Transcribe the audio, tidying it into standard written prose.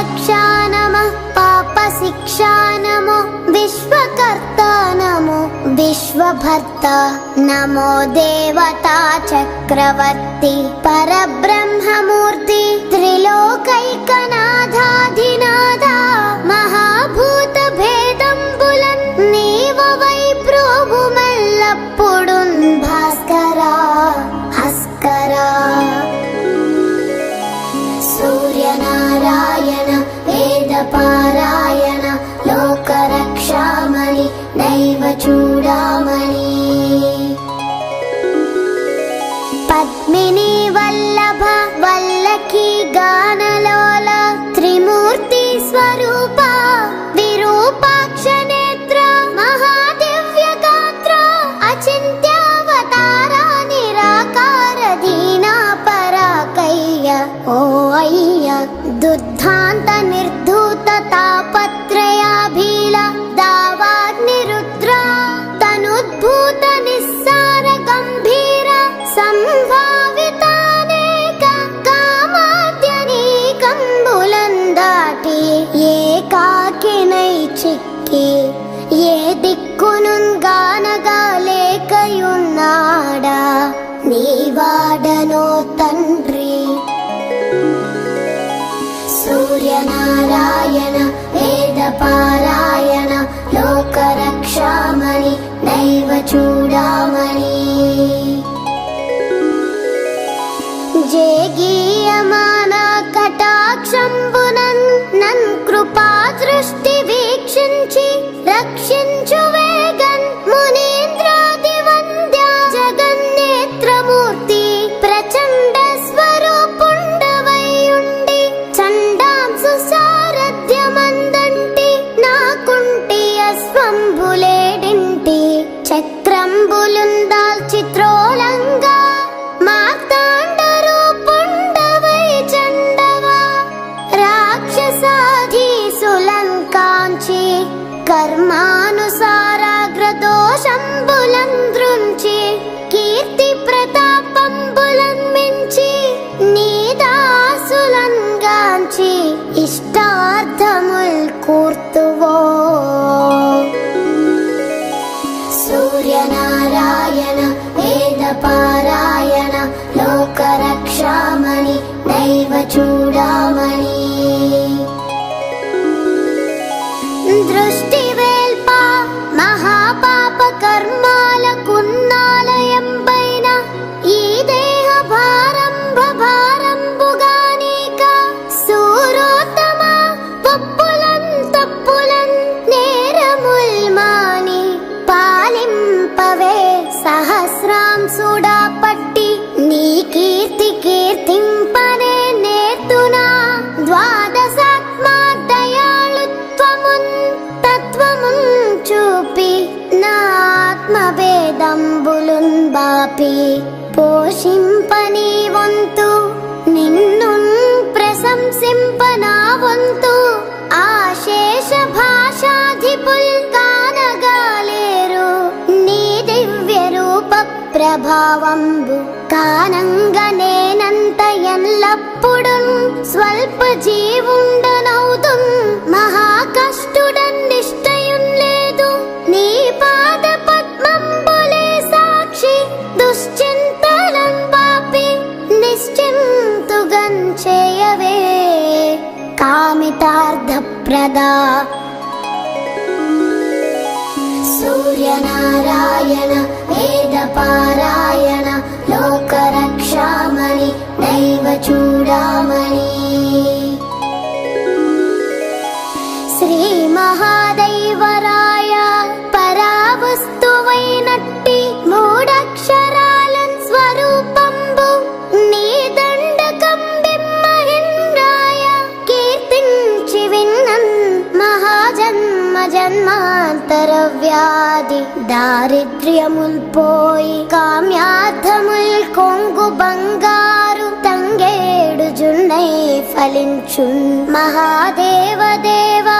రక్షా నమః పాప శిక్షా నమో విశ్వకర్త నమో విశ్వభర్త నమో దేవతా చక్రవర్తి పరబ్రహ్మమూర్తి త్రిలోకైకనాథాధినాథ మహాభూత భేదంబులన్ నీవవై ప్రోభుమెల్లప్పుడున్ భాస్కరా హస్కరా సూర్యనారాయణ వేదపారాయణ లోకరక్షామణి నైవ చూడామణి పద్మిని వల్లభ వల్లకి గానలోల త్రిమూర్తి స్వరూప విరూపాక్ష నేత్ర మహాదివ్య గాత్ర అచింత్యావతార నిరాకార దీనా పరాకయ్య ఓ అయ్య దుర్ధాంత నిర్ధూత తాపత్రయాభీల దావాగ్నిరుద్ర తనుద్భూత నిస్సార గంభీర సంభావితానేక కామాద్యనీకంబులందాటి ఏకాకినై చిక్కి ఏ దిక్కునున్ గానగాలేకయున్నాడా నీవాడనో తండ్రి సూర్యనారాయణ వేదపారాయణ లోకరక్షామణి నైవ చూడామణి జేగీయమాన కటాక్షంబునన్ నన్ కృపా దృష్టి వీక్షించి రక్షించు వేగన్ మునీంద్రాది వంద్య జగన్నేత్రమూర్తి ప్రచండ స్వరూపుండవైయుండి చండాంసు సారథ్యమందంటి నాకుంటి అశ్వంబులేడింటి చక్రంబులుందాల్చి త్రోలంగా మార్తాండరూపుండవై చండవా రాక్షసాధీసులన్ కాంచి కర్మానుసారాగ్రదోషంబులన్ దృంచి కీర్తి ప్రతాపంబులన్ మించి నీదాసులన్ గాంచి ఇష్టార్థముల్ కూర్తువో సూర్యనారాయణ వేదపారాయణ లోకరక్షామణి నైవ చూడామణి దృష్టి వేల్ప మహాపాప కర్మాలకున్నాలయంబైన ఈ దేహ భారంబుగానీక సూరోత్తమ పప్పులన్ తప్పులన్ నేరముల్ మాని పాలింపవే సహస్రాంసుడా పట్టి నీ కీర్తి కీర్తింపనే నేర్తునా ద్వాదశాత్మా దయాళుత్వమున్ తత్వమున్ చూపి నా ఆత్మభేదంబులున్ బాపి పోషింపని వంతు నిన్నున్ ప్రశంసింపనా వంతు ఆశేష భాషాధిపుల్ కానగాలేరు నీ దివ్య రూప ప్రభావంబు కానంగనేనంత ఎల్లప్పుడున్ స్వల్ప జీవుండనౌదున్ మహాకష్టుడన్ నిష్టయున్ లేదు నీ పాద పద్మంబులే సాక్షి దుశ్చింతలం బాపి నిశ్చింతుగన్ చేయవే కామితార్థప్రదా సూర్యనారాయణ వేదపారాయణ లోకరక్షామణి నైవ చూడామణి శ్రీ మహాదైవరాయ పరావస్తువైనట్టి మూడక్షరాలన్ స్వరూపంబు నీ దండకం బిమ్మహిన్రాయ కీర్తించి విన్నన్ మహాజన్మ జన్మాంతర వ్యాధి దారిద్ర్యముల్ పోయి కామ్యార్థముల్ కొంగు బంగారు తంగేడు జున్నై ఫలించున్ మహాదేవ దేవా